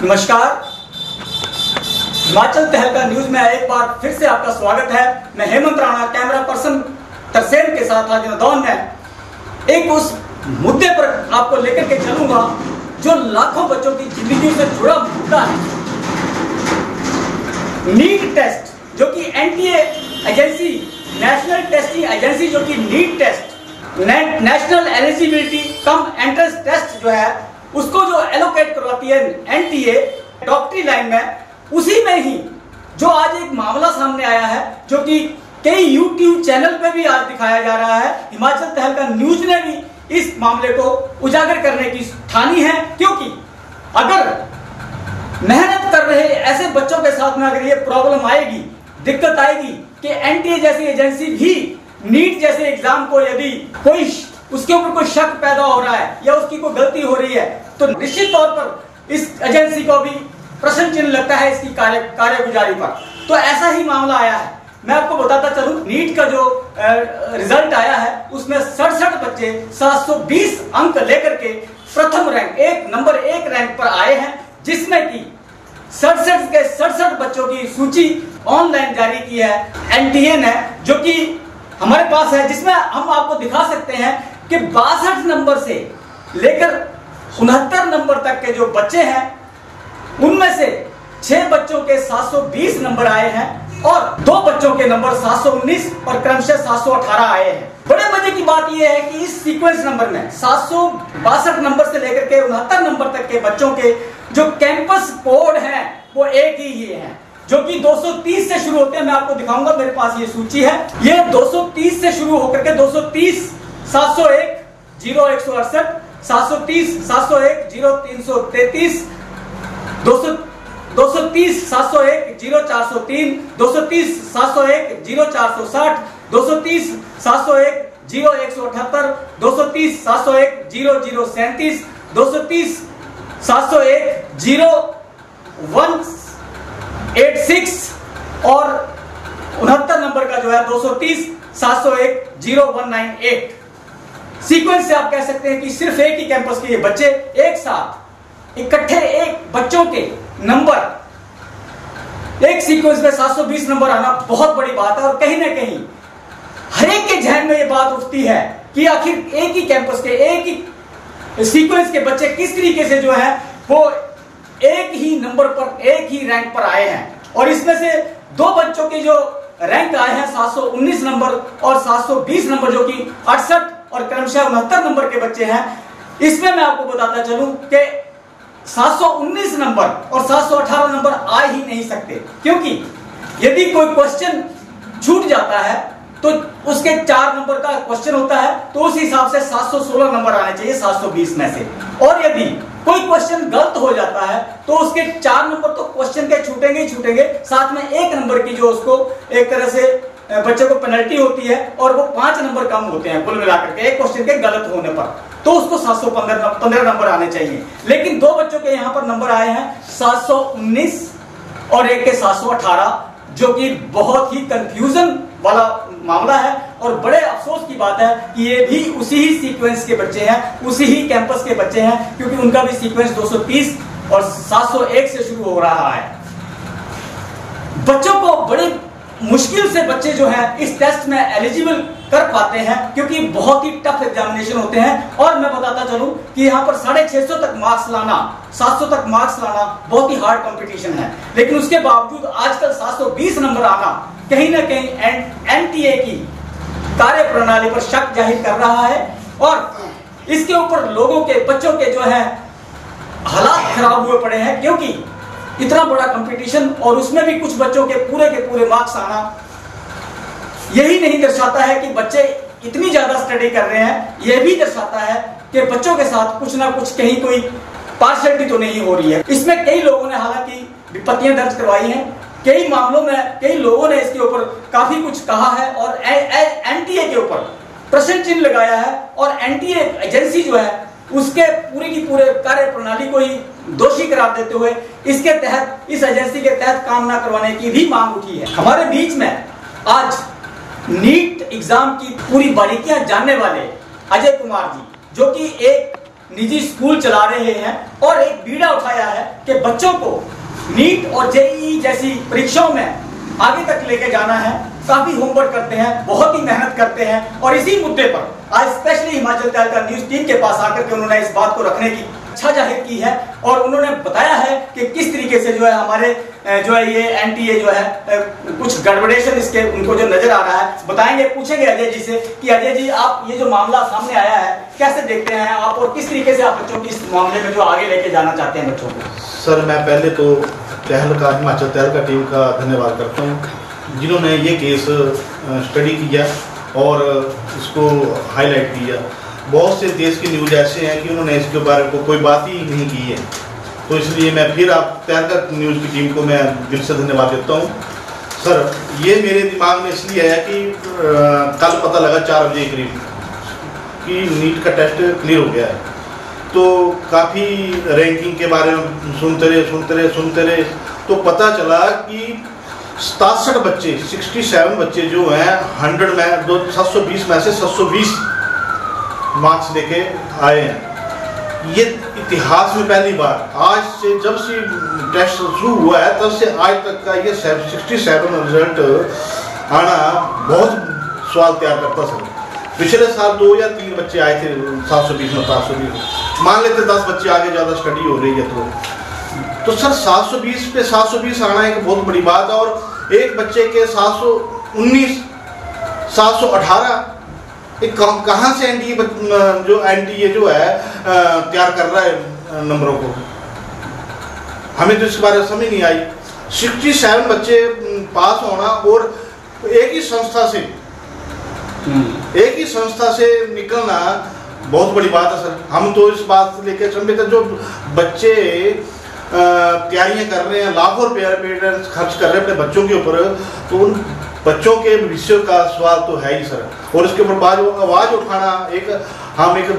नमस्कार, हिमाचल तहलका न्यूज में एक बार फिर से आपका स्वागत है। मैं हेमंत राणा, कैमरा पर्सन तरसेम के साथ आज नदौन में एक उस मुद्दे पर आपको लेकर के चलूंगा जो लाखों बच्चों की जिंदगी से जुड़ा मुद्दा है। नीट टेस्ट, जो कि NTA agency, national testing agency, जो कि NEET test, national eligibility cum entrance test जो है उसको जो एलोकेट करवाती है एनटीए डॉक्टरी लाइन में, उसी में ही जो आज एक मामला सामने आया है जो कि कई यूट्यूब चैनल पे भी आज दिखाया जा रहा है। हिमाचल तहलका न्यूज ने भी इस मामले को उजागर करने की ठानी है, क्योंकि अगर मेहनत कर रहे ऐसे बच्चों के साथ में अगर ये प्रॉब्लम आएगी, दिक्कत आएगी कि एनटीए जैसी एजेंसी भी नीट जैसे एग्जाम को यदि कोई उसके ऊपर कोई शक पैदा हो रहा है या उसकी कोई गलती हो रही है, तो निश्चित तौर पर इस एजेंसी को भी प्रश्न चिन्ह लगता है इसकी कार्यगुजारी पर। तो ऐसा ही मामला आया है। मैं आपको बताता चलूं, नीट का जो रिजल्ट आया है उसमें 67 बच्चे 720 अंक लेकर के प्रथम रैंक नंबर 1 रैंक पर आए हैं, जिसमें कि 67 के 67 बच्चों की सूची ऑनलाइन जारी की है एनटीए ने, जो कि हमारे पास है, जिसमें हम आपको दिखा सकते हैं कि 62 नंबर से लेकर 69 नंबर तक के जो बच्चे हैं उनमें से 6 बच्चों के 720 नंबर आए हैं और 2 बच्चों के नंबर 719 और क्रमशः 718 आए हैं। बड़े मजे की बात यह है कि इस सीक्वेंस नंबर में 762 नंबर से लेकर के 69 नंबर तक के बच्चों के जो कैंपस कोड हैं वो एक ही हैं, जो कि 230 से शुरू होते हैं। मैं आपको दिखाऊंगा, मेरे पास ये सूची है। ये 230 से शुरू होकर के 230 701 0168, 730 701 0333, 230 701 0403, 230 701 0460, 230 701 0178, 230 701 0037, 230 701 0186 और 69 नंबर का जो है 230 701 0198। सीक्वेंस से आप कह सकते हैं कि सिर्फ एक ही कैंपस के ये बच्चे एक साथ इकट्ठे एक बच्चों के नंबर एक सीक्वेंस में 720 नंबर आना बहुत बड़ी बात है। और कहीं ना कहीं हर एक के जहन में ये बात उठती है कि आखिर एक ही कैंपस के एक ही सीक्वेंस के बच्चे किस तरीके से जो है वो एक ही नंबर पर, एक ही रैंक पर आए हैं। और इसमें से 2 बच्चों के जो रैंक आए हैं 719 नंबर और 720 नंबर, जो कि 68 और क्रमशः 69 नंबर के बच्चे हैं। इसमें मैं आपको बताता चलूं कि 719 नंबर और 718 नंबर आ ही नहीं सकते, क्योंकि यदि कोई क्वेश्चन छूट जाता है तो उसके 4 नंबर का क्वेश्चन होता है, तो उस हिसाब से 716 नंबर आने चाहिए 720 में से। और यदि कोई क्वेश्चन गलत हो जाता है तो उसके 4 नंबर तो क्वेश्चन के छूटेंगे ही छूटेंगे, साथ में 1 नंबर की जो उसको एक तरह से बच्चे को पेनल्टी होती है, और वो 5 नंबर कम होते हैं कुल मिलाकर के एक क्वेश्चन के गलत होने पर। तो उसको 715 नंबर आने चाहिए। लेकिन 2 बच्चों के यहाँ पर नंबर आए हैं 719 और एक के 718, जो कि बहुत ही कंफ्यूजन वाला मामला है। और बड़े अफसोस की बात है कि ये भी उसी ही सीक्वेंस के बच्चे हैं, उसी ही कैंपस के बच्चे हैं, क्योंकि उनका भी सीक्वेंस 230 और 701 से शुरू हो रहा है। बच्चों को बड़े मुश्किल से बच्चे जो हैं इस टेस्ट में एलिजिबल कर पाते हैं, क्योंकि बहुत ही टफ एग्जामिनेशन होते हैं। और मैं बताता चलूं कि यहाँ पर 650 तक मार्क्स लाना, 700 तक मार्क्स लाना बहुत ही हार्ड कंपटीशन है। लेकिन उसके बावजूद आजकल 720 नंबर आना कहीं ना कहीं एनटीए की कार्य प्रणाली पर शक जाहिर कर रहा है, और इसके ऊपर लोगों के, बच्चों के जो है हालात खराब हुए पड़े हैं, क्योंकि इतना बड़ा कंपटीशन और उसमें भी कुछ बच्चों के पूरे मार्क्स आना यही नहीं दर्शाता है कि बच्चे इतनी ज्यादा स्टडी कर रहे हैं, यह भी दर्शाता है कि बच्चों के साथ कुछ ना कुछ कहीं कोई पार्शियलिटी तो नहीं हो रही है। इसमें कई लोगों ने हालांकि विपत्तियां दर्ज करवाई हैं, कई मामलों में कई लोगों ने इसके ऊपर काफी कुछ कहा है और एनटीए के ऊपर प्रश्न चिन्ह लगाया है, और एनटीए एजेंसी जो है उसके पूरे की पूरे कार्य प्रणाली को ही दोषी करार देते हुए इसके तहत, इस एजेंसी के तहत काम न करवाने की भी मांग उठी है। हमारे बीच में आज नीट एग्जाम की पूरी बारीकियां जानने वाले अजय कुमार जी, जो कि एक निजी स्कूल चला रहे हैं और एक बीड़ा उठाया है कि बच्चों को नीट और जेईई जैसी परीक्षाओं में आगे तक लेके जाना है। काफी होमवर्क करते हैं, बहुत ही मेहनत करते हैं और इसी मुद्दे पर आज स्पेशली हिमाचल तहलका न्यूज टीम के पास आकर के उन्होंने इस बात को रखने की इच्छा जाहिर की है और उन्होंने बताया है कि किस तरीके से जो है हमारे जो है ये एनटीए जो है कुछ गड़बड़ेशन इसके उनको जो नजर आ रहा है बताएंगे। पूछेंगे अजय जी से कि अजय जी आप ये जो मामला सामने आया है कैसे देखते हैं आप और किस तरीके से आप बच्चों की इस मामले में जो आगे लेके जाना चाहते हैं बच्चों को। सर मैं पहले तो हिमाचल तहलका टीम का धन्यवाद करता हूँ जिन्होंने ये केस स्टडी किया और इसको हाईलाइट किया। बहुत से देश की न्यूज़ ऐसे हैं कि उन्होंने इसके बारे में कोई बात ही नहीं की है, तो इसलिए मैं फिर आप तहलका न्यूज़ की टीम को मैं दिल से धन्यवाद देता हूँ। सर ये मेरे दिमाग में इसलिए है कि कल पता लगा 4 बजे करीब कि नीट का टेस्ट क्लियर हो गया है, तो काफ़ी रैंकिंग के बारे में सुनते रहे तो पता चला कि 67 बच्चे 67 बच्चे जो हैं 100 में 720 में से 720 मार्क्स लेके आए हैं। ये इतिहास में पहली बार, आज से जब से टेस्ट शुरू हुआ है तब से आज तक का ये 67 रिजल्ट आना बहुत सवाल तैयार करता सर। पिछले साल 2 या 3 बच्चे आए थे 720 में 720, मान लेते 10 बच्चे आगे ज़्यादा स्टडी हो रही है तो सर 720 पे 720 आना एक बहुत बड़ी बात है। और एक बच्चे के 719 718 एक कहाँ से एनडीए जो है तैयार कर रहा है नंबरों को, हमें तो इसके बारे में समझ नहीं आई। 67 बच्चे पास होना और एक ही संस्था से निकलना बहुत बड़ी बात है सर। हम तो इस बात से लेकर संबित जो बच्चे तैयारियां कर रहे हैं, लाखों रुपये पेरेंट्स खर्च कर रहे हैं अपने बच्चों के ऊपर, तो उन बच्चों के भविष्य का सवाल तो है ही सर। और इसके ऊपर आवाज़ उठाना हम एक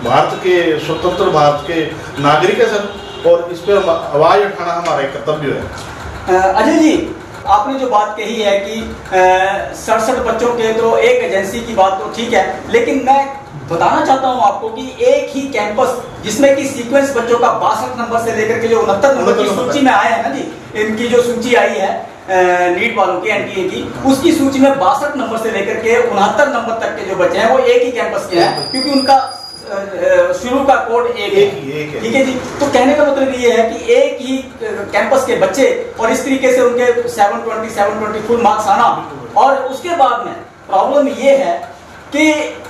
भारत के स्वतंत्र भारत के नागरिक है सर, और इस पर आवाज़ उठाना हमारा एक कर्तव्य है। अजय जी आपने जो बात कही है कि 67 बच्चों के तो एक एजेंसी की बात तो ठीक है, लेकिन मैं बताना चाहता हूं आपको कि एक ही कैंपस जिसमें कि सीक्वेंस बच्चों का 62 नंबर से लेकर के जो 69 नंबर की सूची में आए हैं ना जी, इनकी जो सूची आई है नीट वालों की एनटीए की, उसकी सूची में 62 नंबर से लेकर के 69 नंबर तक के जो बच्चे हैं वो एक ही कैंपस के हैं, क्योंकि उनका शुरू का कोड एक है, ठीक है जी। तो कहने का मतलब ये है कि एक ही कैंपस के बच्चे और इस तरीके से उनके 720 फुल मार्क्स आना, और उसके बाद में प्रॉब्लम ये है कि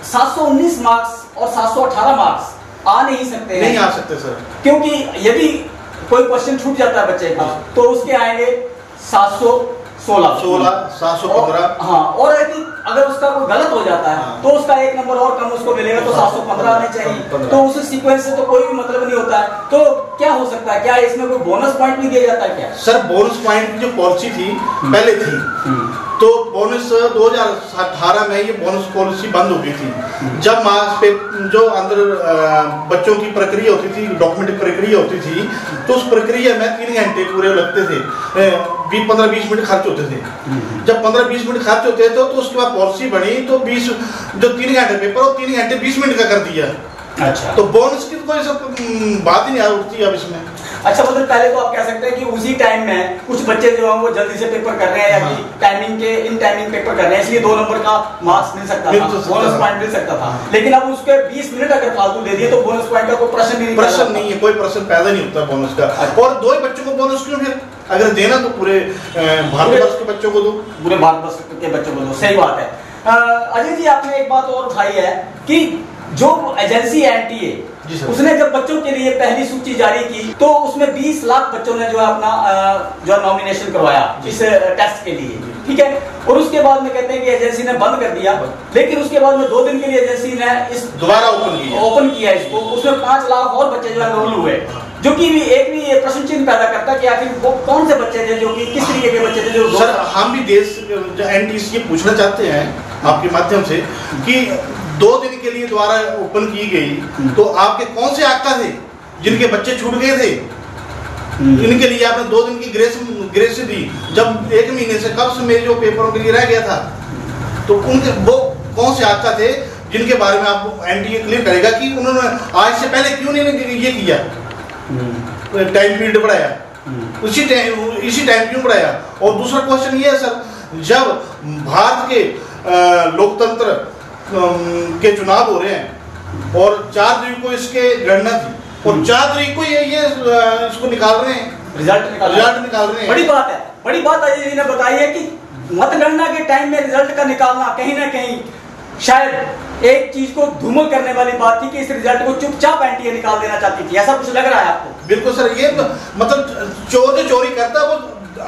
719 मार्क्स और 718 मार्क्स आ नहीं सकते, नहीं आ सकते सर, क्योंकि यदि कोई क्वेश्चन छूट जाता है बच्चे का तो उसके आएंगे 716 715। हाँ, और यदि अगर उसका कोई गलत हो जाता है तो उसका एक नंबर और कम उसको मिलेगा, तो 715 आने चाहिए। तो उस सीक्वेंस से तो कोई भी मतलब नहीं होता है। तो क्या हो सकता है, क्या इसमें कोई बोनस पॉइंट भी दिया जाता है क्या? सर बोनस पॉइंट की जो पॉलिसी थी पहले थी, तो बोनस 2018 में ये बोनस पॉलिसी बंद हो गई थी। जब मार्क्स पे जो अंदर बच्चों की प्रक्रिया होती थी, डॉक्यूमेंट प्रक्रिया होती थी, तो उस प्रक्रिया में 3 घंटे पूरे लगते थे, 15-20 मिनट खर्च होते थे। जब 15-20 मिनट खर्च होते थे तो उसके बाद पॉलिसी बनी, तो 20 जो 3 घंटे पेपर वो 3 घंटे 20 मिनट का कर दिया। अच्छा, तो बोनस की तो कोई सब बात ही नहीं आ उठती अब इसमें। अच्छा, मतलब पहले तो आप कह सकते हैं कि उसी टाइम में कुछ बच्चे जो हैं वो जल्दी से पेपर कर रहे हैं, या कि टाइमिंग के इन टाइमिंग पेपर कर रहे हैं, इसलिए 2 नंबर का मार्क्स मिल सकता था, बोनस पॉइंट मिल सकता था। लेकिन अब उसके 20 मिनट अगर फालतू दे दिए तो बोनस पॉइंट का कोई प्रश्न नहीं है, कोई प्रश्न पैदा नहीं होता बोनस का। और 2 ही बच्चों को बोनस क्यों, फिर अगर देना तो पूरे भारतवर्ष के बच्चों को दो, पूरे भारतवर्ष के बच्चों को दो। सही बात है। अजय जी आपने एक बात और उठाई है कि जो एजेंसी एनटीए उसने जब बच्चों के लिए पहली सूची जारी की तो उसमें 20 लाख बच्चों ने जो है अपना जो नॉमिनेशन करवाया इस टेस्ट के लिए, ठीक है। और उसके बाद में कहते हैं कि एजेंसी ने बंद कर दिया, लेकिन उसके बाद में 2 दिन के लिए एजेंसी ने इस दोबारा ओपन किया इसको, उसमें 5 लाख और बच्चे जो है रोल हुए, जो कि एक भी प्रश्न चिन्ह पैदा करता है कि आखिर वो कौन से बच्चे थे, जो कि किस तरीके के बच्चे थे। जो सर हम भी देश एनटीए पूछना चाहते हैं आपके माध्यम से कि 2 दिन के लिए द्वारा ओपन की गई, तो आपके कौन से आका थे जिनके बच्चे छूट गए थे? इनके लिए आपने 2 दिन की ग्रेस दी, जब 1 महीने से कब से मेरे जो पेपरों के लिए रह गया था, तो उनके वो कौन से आका थे जिनके बारे में आपको एनटीए क्लियर करेगा कि उन्होंने आज से पहले क्यों नहीं ये किया, टाइम पीरियड बढ़ाया, इसी टाइम क्यों बढ़ाया। और दूसरा क्वेश्चन ये है सर, जब भारत के लोकतंत्र के चुनाव हो रहे हैं और 4 तारीख को इसके गणना थी और 4 तारीख को ये इसको निकाल रहे हैं, रिजल्ट निकाल रहे हैं। बड़ी बात है, बड़ी बात अजय जी ने बताई है कि मतगणना के टाइम में रिजल्ट का निकालना कहीं ना कहीं शायद एक चीज को धूमल करने वाली बात थी कि इस रिजल्ट को चुपचाप एनटीए निकाल देना चाहती थी, ऐसा कुछ लग रहा है आपको? बिल्कुल सर, ये मतलब चोर जो चोरी करता है वो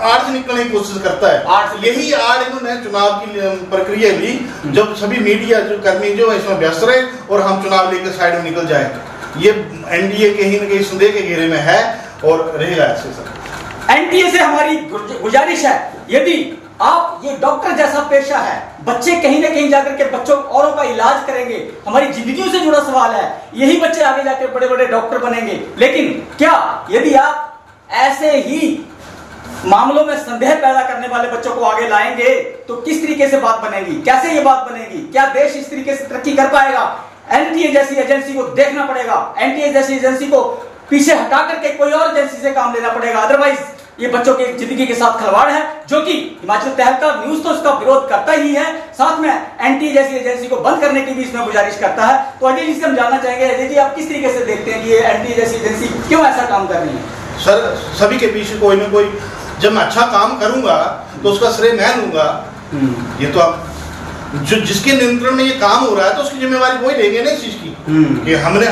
आड़ से निकलने की कोशिश करता है। यही आड़ इन्होंने चुनाव की प्रक्रिया ली, जब सभी मीडिया जो कर्मी जो है इसमें व्यस्त रहे और हम चुनाव लेकर साइड में निकल जाए। ये एनडीए कहीं न कहीं संदेह के घेरे में है और रहेगा ऐसे सर। एनटीए से हमारी गुजारिश है, यदि आप ये डॉक्टर जैसा पेशा है, बच्चे कहीं ना कहीं जाकर के बच्चों औरों का इलाज करेंगे, हमारी जिंदगियों से जुड़ा सवाल है, यही बच्चे आगे जाकर बड़े बड़े डॉक्टर बनेंगे। लेकिन क्या यदि आप ऐसे ही मामलों में संदेह पैदा करने वाले बच्चों को आगे लाएंगे तो किस तरीके से बात बनेगी, कैसे ये बात बनेगी, क्या देश इस तरीके से तरक्की कर पाएगा? एनटीए जैसी एजेंसी को देखना पड़ेगा, एनटीए जैसी एजेंसी को पीछे हटा करके कोई और एजेंसी से काम लेना पड़ेगा, अदरवाइज ये बच्चों की जिंदगी के साथ खिलवाड़ है, जो कि हिमाचल तहलका न्यूज तो इसका विरोध करता ही है, साथ में एनटीए जैसी एजेंसी को बंद करने की भी इसमें गुजारिश करता है। तो अजय जी से हम जानना चाहेंगे, अजय जी आप किस तरीके से देखते हैं कि ये एनटीए जैसी एजेंसी क्यों ऐसा काम कर रही है? सर सभी के पीछे कोई ना कोई, जब मैं अच्छा काम करूंगा तो उसका श्रेय मैं लूंगा। ये तो आप जो जिसके नियंत्रण में ये काम हो रहा है तो उसकी जिम्मेवारी वही लेंगे ना इस चीज की कि हमने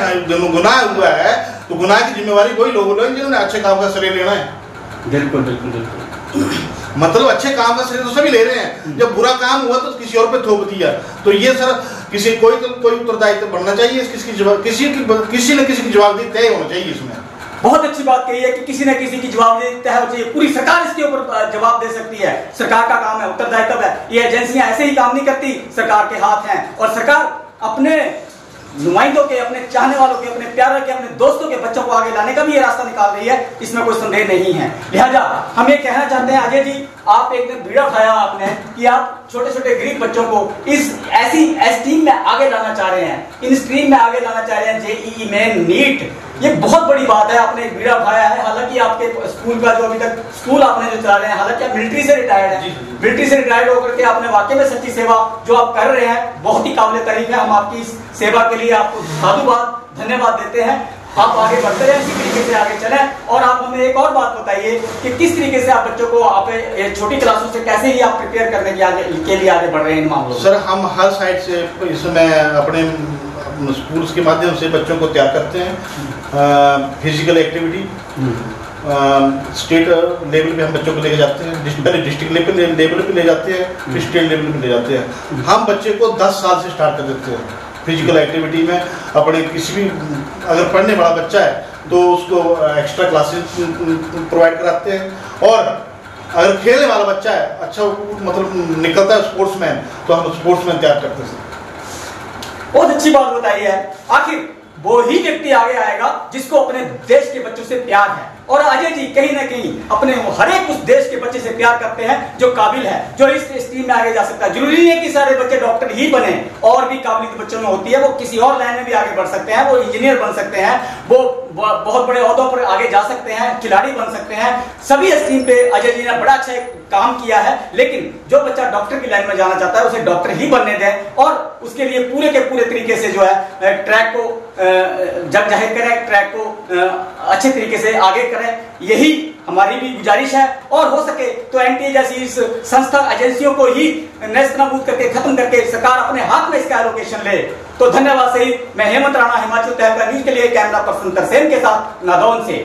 गुनाह हुआ है तो गुनाह की जिम्मेवारी वही लोग लेंगे जिन्होंने अच्छे काम का श्रेय लेना है। बिल्कुल बिल्कुल बिल्कुल, मतलब अच्छे काम का श्रेय तो सभी ले रहे हैं, जब बुरा काम हुआ तो किसी और पे थोप दिया। तो ये सर किसी कोई उत्तरदायित्व बनना चाहिए, किसी न किसी की जवाबदेही तय होना चाहिए इसमें। बहुत अच्छी बात कही है कि किसी न किसी की जवाबदेही तय होनी चाहिए, पूरी सरकार इसके ऊपर जवाब दे सकती है, सरकार का काम है, उत्तरदायित्व है। ये एजेंसियां ऐसे ही काम नहीं करती, सरकार के हाथ हैं और सरकार अपने नुमाइंदों के, अपने चाहने वालों के, अपने प्यारे के, अपने दोस्तों के बच्चों को आगे लाने का भी ये रास्ता निकाल रही है, इसमें कोई संदेह नहीं है। लिहाजा हम ये कहना चाहते हैं अजय जी, आप एक दिन बीड़ा उठाया आपने कि आप छोटे छोटे गरीब बच्चों को इस ऐसी स्ट्रीम में आगे लाना चाह रहे हैं, इन स्ट्रीम में आगे लाना चाह रहे हैं, जेईई मेन, नीट, ये बहुत बड़ी बात है, आपने बीड़ा उठाया है। हालांकि आपके स्कूल का जो अभी तक स्कूल आपने जो चला रहे हैं, हालांकि आप मिलिट्री से रिटायर्ड हैं, मिलिट्री से रिटायर्ड होकर के आपने वाकई में सच्ची सेवा जो आप कर रहे हैं बहुत ही काबिल तारीफ है। हम आपकी इस सेवा के लिए आपको साधुवाद धन्यवाद देते हैं। आप आगे बढ़ते रहे, इसी तरीके से आगे चलें। और आप हमें एक और बात बताइए कि किस तरीके से आप बच्चों को आप छोटी क्लासों से कैसे ही आप प्रिपेयर करने के लिए आगे बढ़ रहे हैं इन मामलों में? सर हम हर साइड से इसमें अपने स्कूल्स के माध्यम से बच्चों को तैयार करते हैं। फिजिकल एक्टिविटी स्टेट लेवल पे हम बच्चों को लेके जाते हैं, पहले डिस्ट्रिक्ट लेवल पे ले जाते हैं, फिर स्टेट लेवल पे ले जाते हैं। हम बच्चे को 10 साल से स्टार्ट कर देते हैं फिजिकल एक्टिविटी में। अपने किसी भी अगर पढ़ने वाला बच्चा है तो उसको एक्स्ट्रा क्लासेस प्रोवाइड कराते हैं, और अगर खेलने वाला बच्चा है, अच्छा मतलब निकलता है स्पोर्ट्समैन, तो हम स्पोर्ट्समैन तैयार करते हैं। बहुत अच्छी बात बताई है। आखिर वो ही व्यक्ति आगे आएगा जिसको अपने देश के बच्चों से प्यार है। और अजय जी कहीं ना कहीं अपने हर एक उस देश के बच्चे से प्यार करते हैं जो काबिल है, जो इस स्ट्रीम में आगे जा सकता है। जरूरी नहीं है कि सारे बच्चे डॉक्टर ही बने, और भी काबिलियत बच्चों में होती है, वो किसी और लाइन में भी आगे बढ़ सकते हैं, वो इंजीनियर बन सकते हैं, वो बहुत बड़े ओहदों पर आगे जा सकते हैं, खिलाड़ी बन सकते हैं। सभी स्ट्रीम पे अजय जी ने बड़ा अच्छा काम किया है। लेकिन जो बच्चा डॉक्टर की लाइन में जाना चाहता है उसे डॉक्टर ही बनने दें, और उसके लिए पूरे के पूरे तरीके से जो है ट्रैक को जग जाहिर करें, ट्रैक को अच्छे तरीके से आगे करें, यही हमारी भी गुजारिश है। और हो सके तो एनटीए जैसी इस संस्था एजेंसियों को ही नेस्तनाबूद करके खत्म करके सरकार अपने हाथ में इसका एलोकेशन ले। तो धन्यवाद सही। मैं हेमंत राणा, हिमाचल तहलका न्यूज के लिए कैमरा पर्सन तरसेम के साथ नादौन से।